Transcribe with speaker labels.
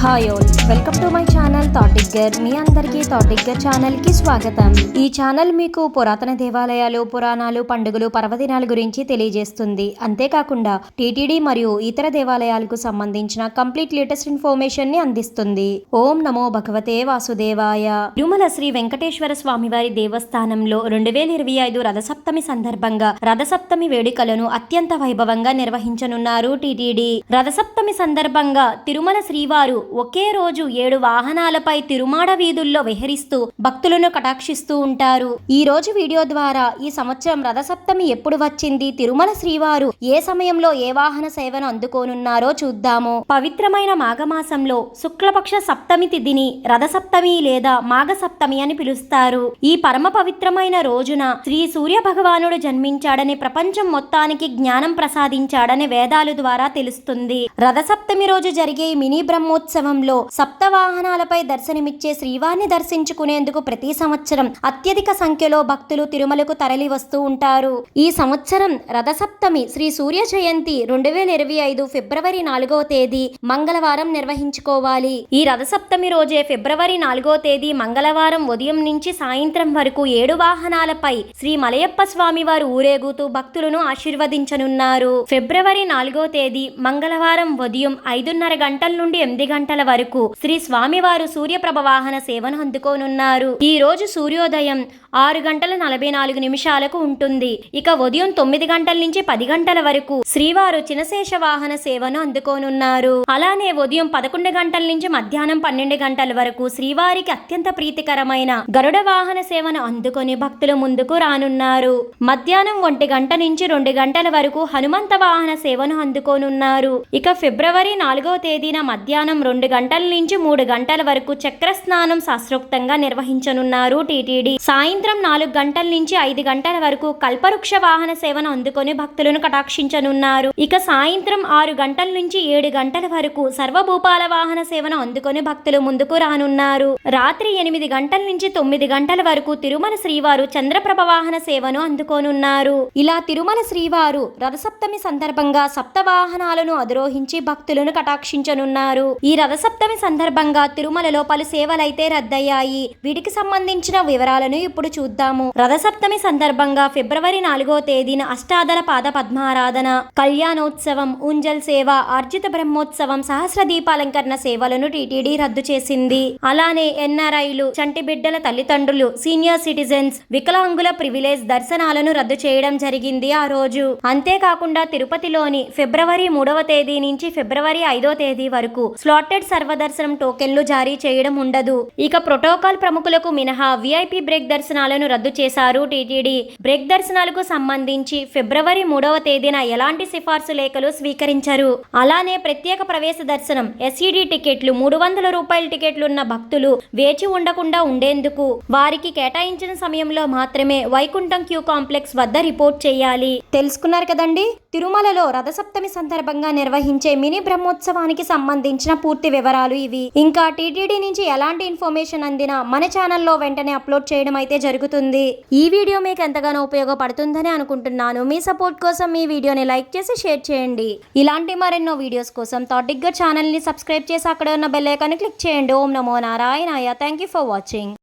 Speaker 1: Hi all, welcome to my channel thought digger. మీ అందరికీ thought digger ఛానల్కి స్వాగతం. ఈ ఛానల్ మీకు పురాతన దేవాలయాలు, పురాణాలు, పండుగలు, పర్వదినాల గురించి తెలియజేస్తుంది. అంతేకాకుండా టీటీడీ మరియు ఇతర దేవాలయాలకు సంబంధించిన కంప్లీట్ లేటెస్ట్ ఇన్ఫర్మేషన్ ని అందిస్తుంది. ఓం నమో భగవతే వాసుదేవాయ. తిరుమల శ్రీ వెంకటేశ్వర స్వామివారి దేవస్థానంలో 2025 రథసప్తమి సందర్భంగా రథసప్తమి వేడుకలను అత్యంత వైభవంగా నిర్వహించనున్నారు టీటీడీ. రథసప్తమి సందర్భంగా తిరుమల శ్రీవారు ఒకే రోజు 7 వాహనాలపై తిరుమాడ వీధుల్లో విహరిస్తూ భక్తులను కటాక్షిస్తూ ఉంటారు. ఈ రోజు వీడియో ద్వారా ఈ సంవత్సరం రథసప్తమి ఎప్పుడు వచ్చింది, తిరుమల శ్రీవారు ఏ సమయంలో ఏ వాహన సేవను అందుకోనున్నారో చూద్దాము. పవిత్రమైన మాఘమాసంలో శుక్లపక్ష సప్తమి తిథిని రథసప్తమి లేదా మాఘ సప్తమి అని పిలుస్తారు. ఈ పరమ పవిత్రమైన రోజున శ్రీ సూర్య భగవానుడు జన్మించాడని, ప్రపంచం మొత్తానికి జ్ఞానం ప్రసాదించాడని వేదాలు ద్వారా తెలుస్తుంది. రథసప్తమి రోజు జరిగే మినీ బ్రహ్మోత్సవంలో సప్తవాహనాలపై దర్శనమిచ్చే శ్రీవారిని దర్శించుకునేందుకు ప్రతి సంవత్సరం అత్యధిక సంఖ్యలో భక్తులు తిరుమలకు తరలి వస్తూ ఉంటారు. ఈ సంవత్సరం రథసప్తమి శ్రీ సూర్య జయంతి 2025 ఫిబ్రవరి 4వ తేదీ మంగళవారం నిర్వహించుకోవాలి. ఈ రథసప్తమి రోజే ఫిబ్రవరి 4వ తేదీ మంగళవారం ఉదయం నుంచి సాయంత్రం వరకు 7 వాహనాలపై శ్రీ మలయప్ప స్వామి వారు ఊరేగుతూ భక్తులను ఆశీర్వదించనున్నారు. ఫిబ్రవరి 4వ తేదీ మంగళవారం ఉదయం 5:30 గంటల నుండి 8 గంటల వరకు శ్రీ స్వామివారు సూర్యప్రభ వాహన సేవను అందుకోనున్నారు. ఈ రోజు సూర్యోదయం 6:44 ఉంటుంది. ఇక ఉదయం 9 గంటల నుంచి 10 గంటల వరకు శ్రీవారు చినశేష వాహన సేవను అందుకోనున్నారు. అలానే ఉదయం 11 గంటల నుంచి మధ్యాహ్నం 12 గంటల వరకు శ్రీవారికి అత్యంత ప్రీతికరమైన గరుడ వాహన సేవను అందుకొని భక్తుల ముందుకు రానున్నారు. మధ్యాహ్నం 1 గంట నుంచి 2 గంటల వరకు హనుమంత వాహన సేవను అందుకోనున్నారు. ఇక ఫిబ్రవరి 4వ తేదీన మధ్యాహ్నం 2 గంటల నుంచి 3 గంటల వరకు చక్ర స్నానం శాస్త్రోక్తంగా నిర్వహించనున్నారు టీటీడీ. సాయంత్రం 4 గంటల నుంచి 5 గంటల వరకు కల్పవృక్ష వాహన సేవను అందుకొని భక్తులను కటాక్షించనున్నారు. ఇక సాయంత్రం 6 గంటల నుంచి 7 గంటల వరకు సర్వభూపాల వాహన సేవను అందుకొని భక్తులు ముందుకు రానున్నారు. రాత్రి 8 గంటల నుంచి 9 గంటల వరకు తిరుమల శ్రీవారు చంద్రప్రభ వాహన సేవను అందుకోనున్నారు. ఇలా తిరుమల శ్రీవారు రథసప్తమి సందర్భంగా సప్త వాహనాలను అధిరోహించి భక్తులను కటాక్షించనున్నారు. ఈ రథసప్తమి సందర్భంగా తిరుమలలో పలు సేవలైతే రద్దయ్యాయి. వీటికి సంబంధించిన వివరాలను ఇప్పుడు చూద్దాము. రథసప్తమి సందర్భంగా ఫిబ్రవరి 4వ తేదీన అష్టాదళ పాద పద్మారాధన, కళ్యాణోత్సవం, ఉంజల్ సేవ, ఆర్జిత బ్రహ్మోత్సవం, సహస్ర దీపాలంకరణ సేవలను టీటీడీ రద్దు చేసింది. అలానే ఎన్ఆర్ఐలు, చంటి బిడ్డల తల్లిదండ్రులు, సీనియర్ సిటిజన్స్, వికలాంగుల ప్రివిలేజ్ దర్శనాలను రద్దు చేయడం జరిగింది ఆ రోజు. అంతేకాకుండా తిరుపతిలోని ఫిబ్రవరి 3వ తేదీ నుంచి ఫిబ్రవరి 5వ తేదీ వరకు స్లాటెడ్ సర్వదర్శనం టోకెన్లు జారీ చేయడం ఉండదు. ఇక ప్రోటోకాల్ ప్రముఖులకు మినహా విఐపి బ్రేక్ దర్శనాలను రద్దు చేశారు టీటీడీ. బ్రేక్ దర్శనాలకు సంబంధించి ఫిబ్రవరి 3వ తేదీన ఎలాంటి సిఫార్సు లేఖలు స్వీకరించరు. అలానే ప్రత్యేక ప్రవేశ దర్శనం, ఎస్ఈడి టికెట్లు, 300 రూపాయల టికెట్లున్న భక్తులు వేచి ఉండకుండా ఉండేందుకు వారికి కేటాయించిన సమయంలో మాత్రమే వైకుంఠం క్యూ కాంప్లెక్స్ వద్ద రిపోర్ట్ చేయాలి. తెలుసుకున్నారు కదండి, తిరుమలలో రథసప్తమి సందర్భంగా నిర్వహించే మినీ బ్రహ్మోత్సవానికి సంబంధించిన పూర్తి వివరాలు ఇవి. ఇంకా టీటీడీ నుంచి ఎలాంటి ఇన్ఫర్మేషన్ అందినా మన ఛానల్లో వెంటనే అప్లోడ్ చేయడం అయితే జరుగుతుంది. ఈ వీడియో మీకు ఎంతగానో ఉపయోగపడుతుందని అనుకుంటున్నాను. మీ సపోర్ట్ కోసం ఈ వీడియోని లైక్ చేసి షేర్ చేయండి. ఇలాంటి మరెన్నో వీడియోస్ కోసం థాట్ డిగ్గర్ ఛానల్ ని సబ్స్క్రైబ్ చేసి అక్కడ ఉన్న బెల్ ఐకాన్ ని క్లిక్ చేయండి. ఓం నమో నారాయణాయ. Thank you for watching.